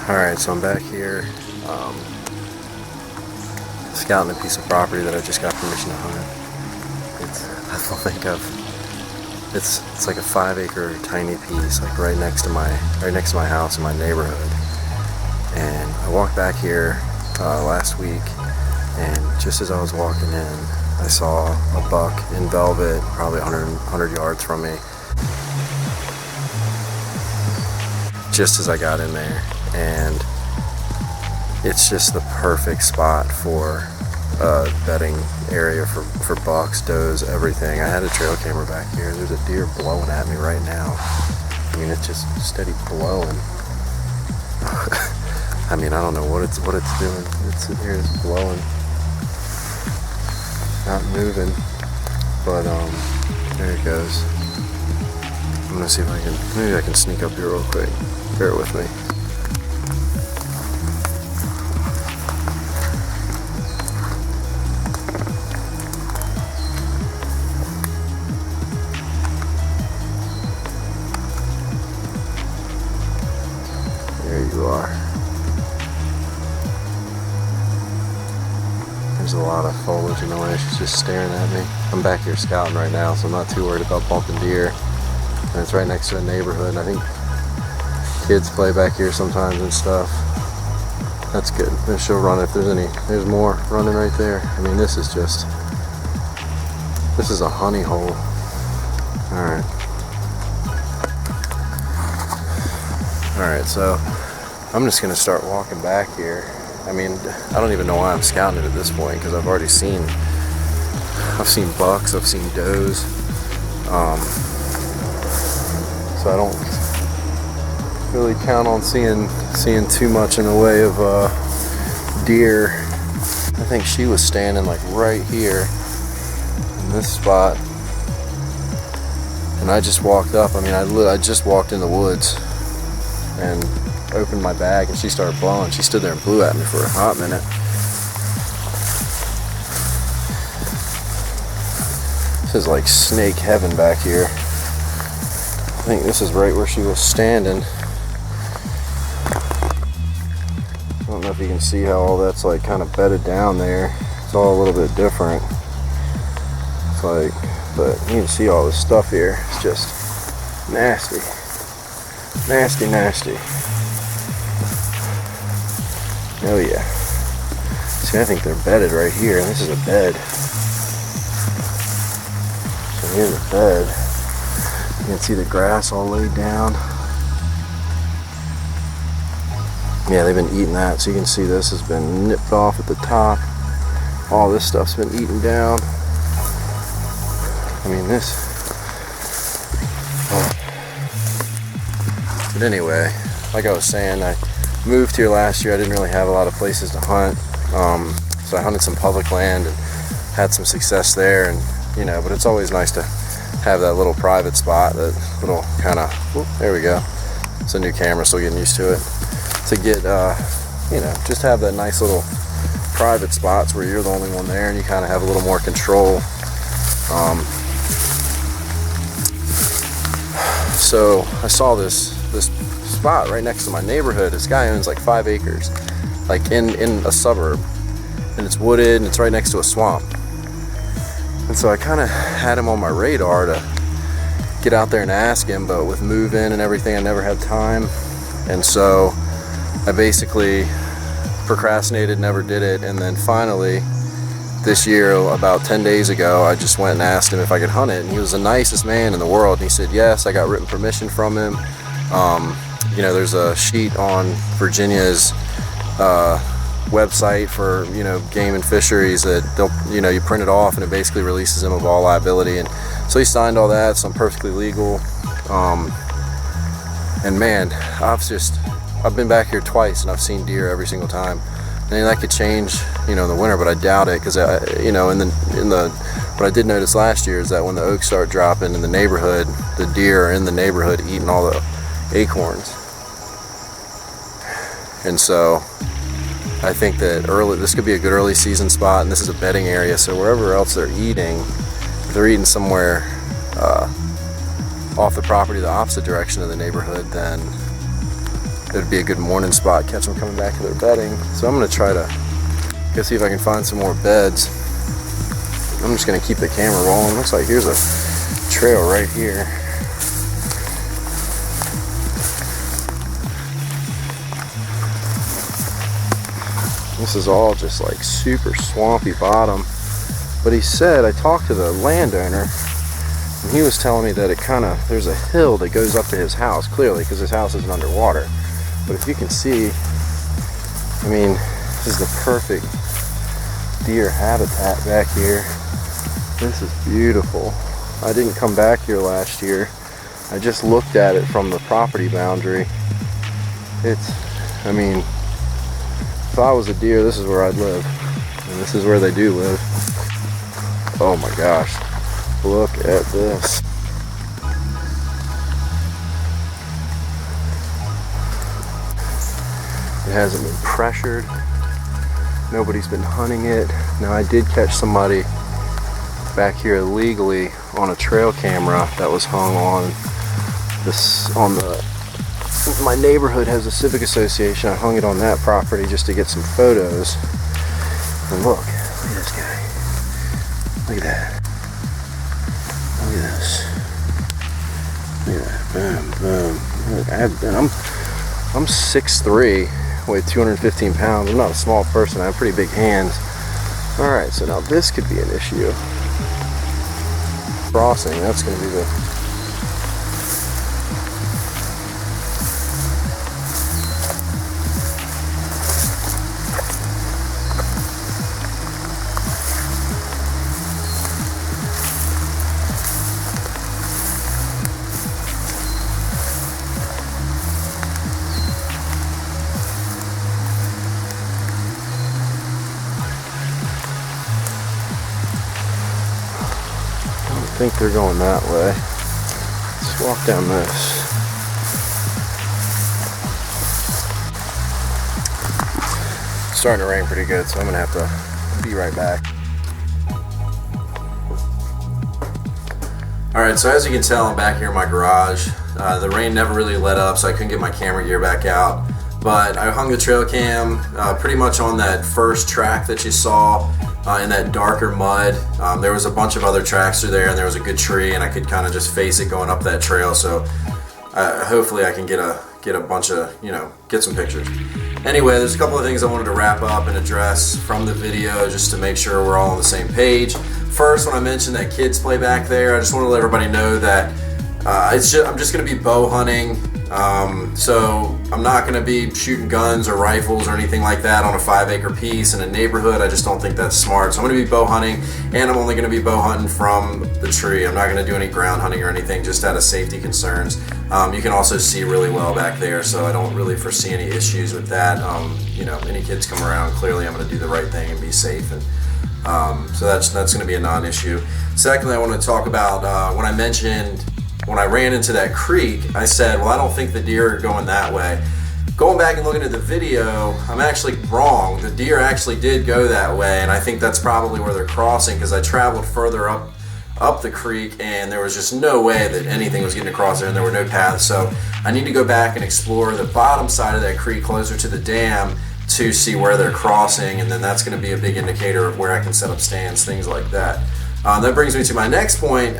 Alright, so I'm back here scouting a piece of property that I just got permission to hunt. It's like a 5-acre tiny piece, like right next to my house in my neighborhood. And I walked back here last week, and just as I was walking in, I saw a buck in velvet, probably 100 yards from me. Just as I got in there, and it's just the perfect spot for a bedding area for bucks, does, everything. I had a trail camera back here. There's a deer blowing at me right now. I mean, it's just steady blowing. I mean, I don't know what it's doing. It's sitting here, it's blowing, not moving, but there it goes. I'm gonna see if maybe I can sneak up here real quick. Bear with me. There you are. There's a lot of foliage in the way. She's just staring at me. I'm back here scouting right now, so I'm not too worried about bumping deer. And it's right next to a neighborhood. I think kids play back here sometimes and stuff. That's good. Then she'll run if there's more running right there. I mean, this is a honey hole. Alright, so I'm just gonna start walking back here. I mean, I don't even know why I'm scouting it at this point, because I've seen bucks, I've seen does. So I don't really count on seeing too much in the way of deer. I think she was standing like right here in this spot, and I just walked up. I mean, I just walked in the woods and opened my bag, and she started blowing. She stood there and blew at me for a hot minute. This is like snake heaven back here. I think this is right where she was standing. I don't know if you can see how all that's like kind of bedded down there. It's all a little bit different. It's like, but you can see all this stuff here. It's just nasty. Nasty, nasty. Oh yeah. See, I think they're bedded right here, and this is a bed. So here's a bed. You can see the grass all laid down. Yeah, they've been eating that, so you can see this has been nipped off at the top. All this stuff's been eaten down. I mean, this. Oh. But anyway, like I was saying, I moved here last year. I didn't really have a lot of places to hunt, so I hunted some public land and had some success there. And but it's always nice to have that little private spot, that little kind of. There we go. It's a new camera, still getting used to it. To get, just have that nice little private spots where you're the only one there, and you kind of have a little more control. So I saw this spot right next to my neighborhood. This guy owns like 5 acres, like in a suburb, and it's wooded, and it's right next to a swamp. And so I kind of had him on my radar to get out there and ask him, but with move-in and everything, I never had time. And so I basically procrastinated, never did it. And then finally, this year, about 10 days ago, I just went and asked him if I could hunt it. And he was the nicest man in the world. And he said yes. I got written permission from him. There's a sheet on Virginia's website for game and fisheries that they'll you print it off, and it basically releases him of all liability. And so he signed all that, so I'm perfectly legal. And man, I've been back here twice, and I've seen deer every single time. And that could change in the winter, but I doubt it, because what I did notice last year is that when the oaks start dropping in the neighborhood, the deer are in the neighborhood eating all the acorns. And so I think that this could be a good early season spot, and this is a bedding area, so wherever else they're eating, if they're eating somewhere off the property the opposite direction of the neighborhood, then it'd be a good morning spot, catch them coming back to their bedding. So I'm gonna try to go see if I can find some more beds. I'm just gonna keep the camera rolling. Looks like here's a trail right here. This is all just like super swampy bottom. But he said, I talked to the landowner, and he was telling me that there's a hill that goes up to his house, clearly, because his house isn't underwater. But if you can see, I mean, this is the perfect deer habitat back here. This is beautiful. I didn't come back here last year. I just looked at it from the property boundary. I mean, if I was a deer, this is where I'd live. And this is where they do live. Oh my gosh. Look at this. It hasn't been pressured. Nobody's been hunting it. Now I did catch somebody back here illegally on a trail camera that was hung on my neighborhood has a civic association. I hung it on that property just to get some photos. And look at this guy. Look at that. Look at this. Look at that. Boom, boom. Look, I'm 6'3", weigh 215 pounds. I'm not a small person. I have pretty big hands. All right, so now this could be an issue. Crossing, that's going to be the... I think they're going that way. Let's walk down this. It's starting to rain pretty good, so I'm gonna have to be right back. Alright, so as you can tell, I'm back here in my garage. The rain never really let up, so I couldn't get my camera gear back out. But I hung the trail cam pretty much on that first track that you saw. In that darker mud. There was a bunch of other tracks through there, and there was a good tree, and I could kind of just face it going up that trail. So hopefully I can get a bunch of, get some pictures. Anyway, there's a couple of things I wanted to wrap up and address from the video just to make sure we're all on the same page. First, when I mentioned that kids play back there, I just want to let everybody know that I'm just going to be bow hunting. So I'm not going to be shooting guns or rifles or anything like that on a 5-acre piece in a neighborhood. I just don't think that's smart. So I'm going to be bow hunting, and I'm only going to be bow hunting from the tree. I'm not going to do any ground hunting or anything, just out of safety concerns. You can also see really well back there, so I don't really foresee any issues with that. Any kids come around, clearly I'm going to do the right thing and be safe. And so that's going to be a non-issue. Secondly, I want to talk about when I ran into that creek, I said, well, I don't think the deer are going that way. Going back and looking at the video, I'm actually wrong. The deer actually did go that way, and I think that's probably where they're crossing, because I traveled further up the creek, and there was just no way that anything was getting across there, and there were no paths. So I need to go back and explore the bottom side of that creek closer to the dam to see where they're crossing, and then that's going to be a big indicator of where I can set up stands, things like that. That brings me to my next point,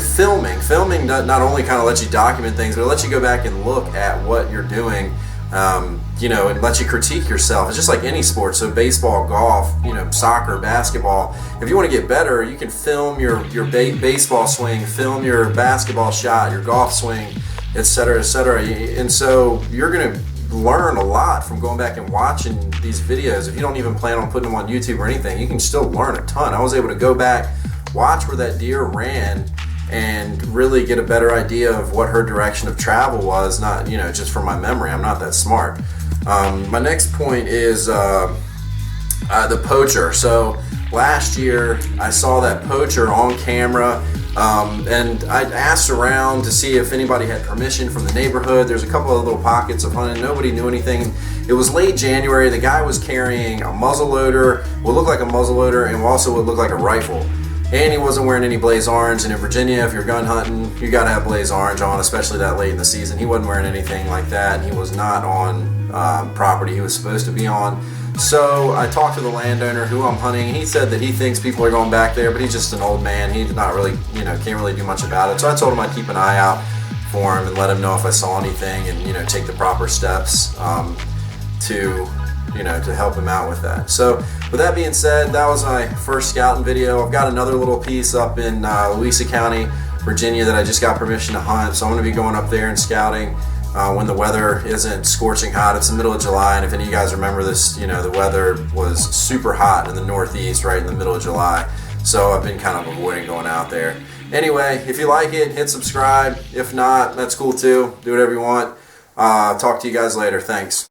filming. Filming not only kind of lets you document things, but it lets you go back and look at what you're doing, and lets you critique yourself. It's just like any sport, so baseball, golf, soccer, basketball. If you want to get better, you can film your baseball swing, film your basketball shot, your golf swing, etc., etc. And so you're going to learn a lot from going back and watching these videos. If you don't even plan on putting them on YouTube or anything, you can still learn a ton. I was able to go back, watch where that deer ran, and really get a better idea of what her direction of travel was, not just from my memory. I'm not that smart. My next point is the poacher. So last year I saw that poacher on camera, and I asked around to see if anybody had permission from the neighborhood. There's a couple of little pockets of hunting. Nobody knew anything. It was late January. The guy was carrying a muzzleloader, what looked like a muzzleloader, and also what looked like a rifle. and he wasn't wearing any blaze orange. And in Virginia, if you're gun hunting, you got to have blaze orange on, especially that late in the season. He wasn't wearing anything like that, and he was not on property he was supposed to be on. So I talked to the landowner who I'm hunting, and he said that he thinks people are going back there, but he's just an old man. He's not really, can't really do much about it. So I told him I'd keep an eye out for him and let him know if I saw anything, and take the proper steps to help him out with that. So with that being said, that was my first scouting video. I've got another little piece up in Louisa County, Virginia, that I just got permission to hunt. So I'm going to be going up there and scouting when the weather isn't scorching hot. It's the middle of July, and if any of you guys remember this, the weather was super hot in the Northeast right in the middle of July. So I've been kind of avoiding going out there. Anyway, if you like it, hit subscribe. If not, that's cool too. Do whatever you want. Talk to you guys later. Thanks.